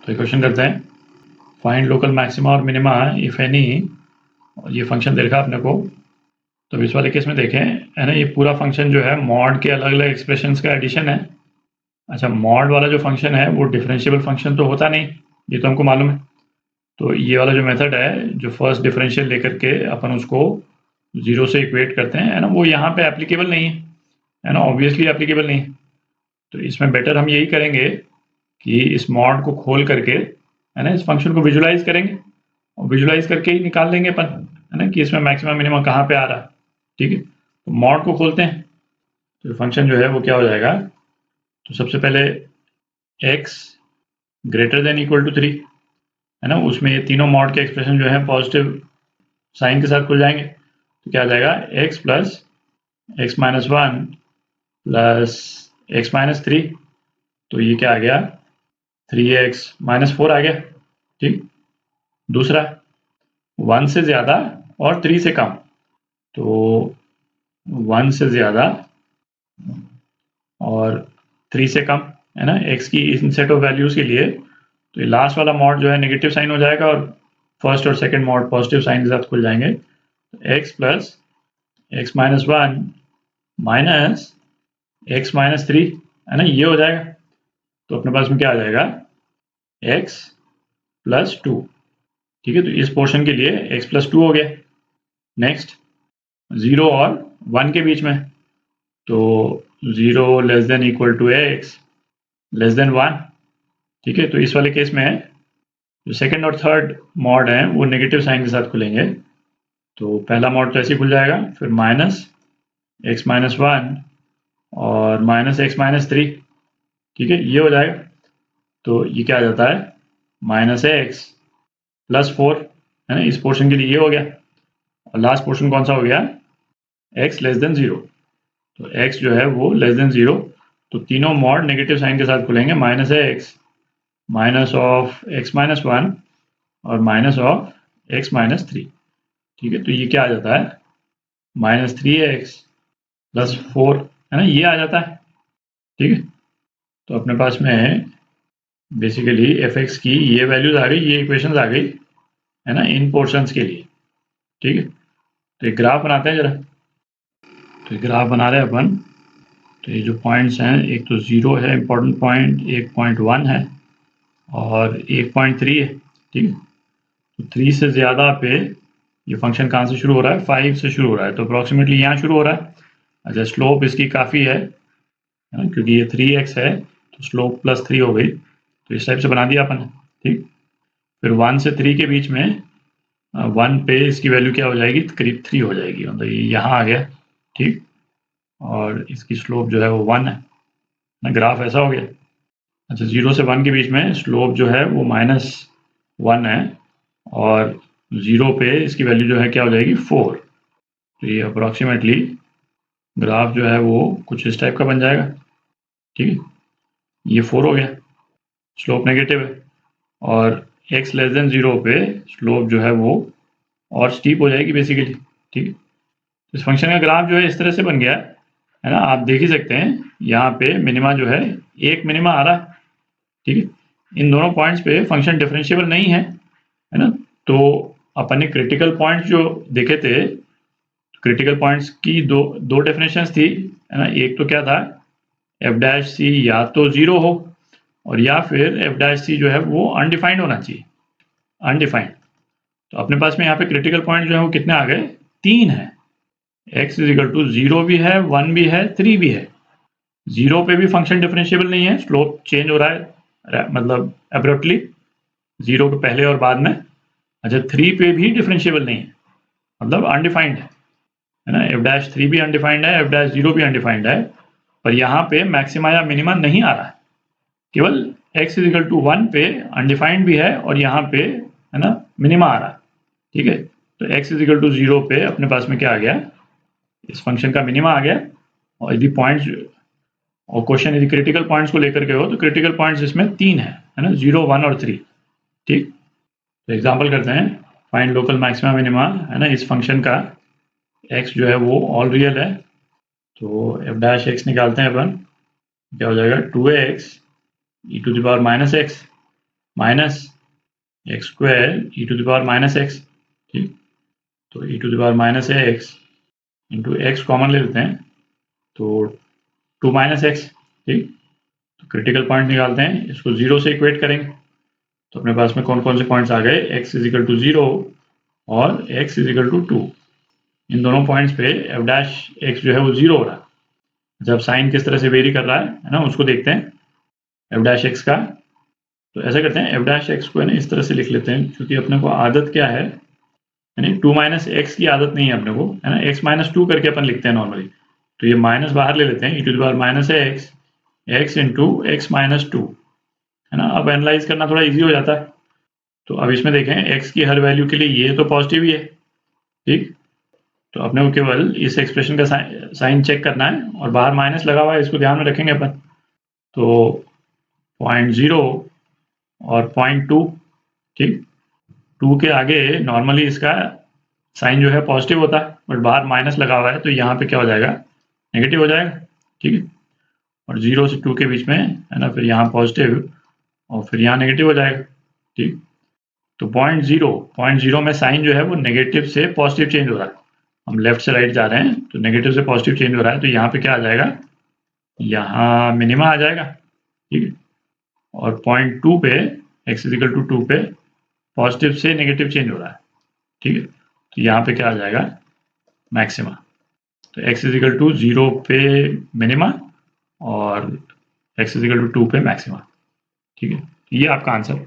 तो क्वेश्चन करते हैं, फाइंड लोकल मैक्सिमा और मिनिमा इफ एनी। और ये फंक्शन दे रखा अपने को। तो इस वाले केस में देखें, है ना, ये पूरा फंक्शन जो है मॉड के अलग अलग एक्सप्रेशंस का एडिशन है। अच्छा, मॉड वाला जो फंक्शन है वो डिफरेंशिएबल फंक्शन तो होता नहीं, ये तो हमको मालूम है। तो ये वाला जो मेथड है, जो फर्स्ट डिफरेंशियल लेकर के अपन उसको जीरो से इक्वेट करते हैं, है ना, वो यहाँ पे एप्लीकेबल नहीं है ना, ऑब्वियसली एप्लीकेबल नहीं है। तो इसमें बेटर हम यही करेंगे कि इस मॉड को खोल करके, है ना, इस फंक्शन को विजुलाइज करेंगे और विजुलाइज करके ही निकाल लेंगे अपन, है ना, कि इसमें मैक्सिमम मिनिमम कहाँ पे आ रहा है। ठीक है, तो मॉड को खोलते हैं। तो फंक्शन जो है वो क्या हो जाएगा, तो सबसे पहले x greater than equal to 3, है ना, उसमें ये तीनों मॉड के एक्सप्रेशन जो है पॉजिटिव साइन के साथ खुल जाएंगे। तो क्या आ जाएगा, x plus x minus one plus x minus three. तो ये क्या आ गया, 3x माइनस फोर आ गया। ठीक, दूसरा 1 से ज़्यादा और 3 से कम। तो 1 से ज़्यादा और 3 से कम, है ना, x की इन सेट ऑफ वैल्यूज़ के लिए। तो ये लास्ट वाला मॉड जो है नेगेटिव साइन हो जाएगा और फर्स्ट और सेकंड मॉड पॉजिटिव साइन के साथ खुल जाएंगे। तो x plus x minus one minus x minus three, है ना, ये हो जाएगा। तो अपने पास में क्या आ जाएगा, x प्लस टू। ठीक है, तो इस पोर्शन के लिए x प्लस टू हो गया। नेक्स्ट 0 और 1 के बीच में, तो 0 less than equal to x less than 1। ठीक है, तो इस वाले केस में जो सेकंड और थर्ड मॉड है वो नेगेटिव साइन के साथ खुलेंगे। तो पहला मॉड तो ऐसे ही खुल जाएगा, फिर माइनस एक्स माइनस वन और माइनस एक्स माइनस थ्री। ठीक है, ये हो जाएगा। तो ये क्या आ जाता है, माइनस एक्स प्लस फोर, है ना, इस पोर्शन के लिए ये हो गया। और लास्ट पोर्शन कौन सा हो गया, एक्स लेस देन जीरो। तो x जो है वो लेस देन जीरो। तो तीनों मॉड नेगेटिव साइन के साथ खुलेंगे, minus x minus of x minus one और minus of x minus three. ठीक है, तो ये क्या आ जाता है, minus three x plus four, है ना, ये आ जाता है। ठीक है, तो अपने पास में बेसिकली एफ एक्स की ये वैल्यूज आ गई, ये इक्वेशंस आ गई, है ना, इन पोर्शंस के लिए। ठीक है, तो एक ग्राफ बनाते हैं जरा। तो ग्राफ बना रहे हैं अपन। तो ये जो पॉइंट्स हैं, एक तो 0 है इंपॉर्टेंट पॉइंट, एक पॉइंट 1 है और एक पॉइंट 3 है। ठीक है, तो 3 से ज़्यादा पे ये फंक्शन कहाँ से शुरू हो रहा है, 5 से शुरू हो रहा है। तो अप्रॉक्सीमेटली यहाँ शुरू हो रहा है। अच्छा, स्लोप इसकी काफ़ी है ना, क्योंकि ये 3x है तो स्लोप प्लस 3 हो गई। तो इस टाइप से बना दिया अपन। ठीक, फिर 1 से 3 के बीच में 1 पे इसकी वैल्यू क्या हो जाएगी, करीब 3 हो जाएगी, मतलब ये यहाँ आ गया। ठीक, और इसकी स्लोप जो है वो 1 है ना, ग्राफ ऐसा हो गया। अच्छा, 0 से 1 के बीच में स्लोप जो है वो माइनस 1 है और 0 पे इसकी वैल्यू जो है क्या हो जाएगी, 4। तो ये अप्रॉक्सीमेटली ग्राफ जो है वो कुछ इस टाइप का बन जाएगा। ठीक है, ये 4 हो गया, स्लोप नेगेटिव है और x लेस देन 0 पे स्लोप जो है वो और स्टीप हो जाएगी बेसिकली। ठीक है, इस फंक्शन का ग्राफ जो है इस तरह से बन गया है ना, आप देख ही सकते हैं। यहाँ पे मिनिमा जो है एक मिनिमा आ रहा है। ठीक है, इन दोनों पॉइंट्स पे फंक्शन डिफरेंशिएबल नहीं है ना। तो अपन ने क्रिटिकल पॉइंट्स जो देखे थे, क्रिटिकल पॉइंट्स की दो दो डेफिनेशंस थी, है ना। एक तो क्या था, एफ डैश सी या तो 0 हो और या फिर एफ डैश सी जो है वो अनडिफाइंड होना चाहिए, अनडिफाइंड। तो अपने पास में यहाँ पे क्रिटिकल पॉइंट जो है वो कितने आ गए, 3 है। x इज इक्वल टू 0 भी है, 1 भी है, 3 भी है। 0 पे भी फंक्शन डिफरेंशिएबल नहीं है, स्लोप चेंज हो रहा है मतलब एब्रप्टली 0 के पहले और बाद में। अच्छा, 3 पे भी डिफरेंशिएबल नहीं है, मतलब अनडिफाइंड है ना। एफ डैश 3 भी अनडिफाइंड है, एफ डैश 0 भी अनडिफाइंड है। पर यहाँ पे मैक्सिमा या मिनिमा नहीं आ रहा है, केवल x इज इक्वल टू 1 पे अनडिफाइंड भी है और यहाँ पे, है ना, मिनिमा आ रहा है। ठीक है, तो x इज इक्वल टू 0 पे अपने पास में क्या आ गया, इस फंक्शन का मिनिमा आ गया। और यदि पॉइंट्स और क्वेश्चन यदि क्रिटिकल पॉइंट्स को लेकर के हो तो क्रिटिकल पॉइंट्स इसमें 3 है ना, 0, 1 और 3। ठीक, तो एग्जाम्पल करते हैं, फाइंड लोकल मैक्सिमा मिनिमा, है ना, इस फंक्शन का x जो है वो ऑल रियल है। तो एफ डैश एक्स निकालते हैं अपन, क्या हो जाएगा, 2x e to the power minus x minus x square e to the power minus x, ठीक। तो e to the power minus x into x common ले लेते हैं, तो 2 माइनस एक्स, ठीक। तो क्रिटिकल पॉइंट निकालते हैं, इसको 0 से इक्वेट करेंगे। तो अपने पास में कौन कौन से पॉइंट्स आ गए, x इज इक्वल टू 0 और x इज इक्वल टू 2। इन दोनों पॉइंट्स पे एफ डैश एक्स जो है वो 0 हो रहा है। जब साइन किस तरह से वेरी कर रहा है ना, उसको देखते हैं एफ डैश एक्स का। तो ऐसा करते हैं, एफ डैश एक्स को है ना इस तरह से लिख लेते हैं, क्योंकि अपने को आदत क्या है, यानी 2 माइनस एक्स की आदत नहीं है अपने को, है ना, x माइनस 2 करके अपन लिखते हैं नॉर्मली। तो ये माइनस बाहर ले लेते हैं, e to the power minus x x into x minus 2, है ना। अब एनालाइज करना थोड़ा इजी हो जाता है। तो अब इसमें देखें, x की हर वैल्यू के लिए ये तो पॉजिटिव ही है, ठीक। तो अपने को केवल इस एक्सप्रेशन का साइन चेक करना है, और बाहर माइनस लगा हुआ है, इसको ध्यान में रखेंगे अपन। तो 0.0 और 0.2, ठीक। 2 के आगे नॉर्मली इसका साइन जो है पॉजिटिव होता है, बट बाहर माइनस लगा हुआ है, तो यहाँ पे क्या हो जाएगा, नेगेटिव हो जाएगा, ठीक है। और 0 से 2 के बीच में, है ना, फिर यहाँ पॉजिटिव और फिर यहाँ नेगेटिव हो जाएगा, ठीक। तो 0.0 में साइन जो है वो नेगेटिव से पॉजिटिव चेंज हो रहा है। हम लेफ्ट से राइट जा रहे हैं, तो नेगेटिव से पॉजिटिव चेंज हो रहा है, तो यहाँ पे क्या आ जाएगा, यहाँ मिनिमा आ जाएगा, ठीक है। और 0.2 पे x इज इक्वल टू 2 पे पॉजिटिव से नेगेटिव चेंज हो रहा है, ठीक है। तो यहाँ पे क्या आ जाएगा, मैक्सिमा। तो x इज इक्वल टू 0 पे मिनिमा और x इज इक्वल टू 2 पे मैक्सिमा, ठीक है। ये आपका आंसर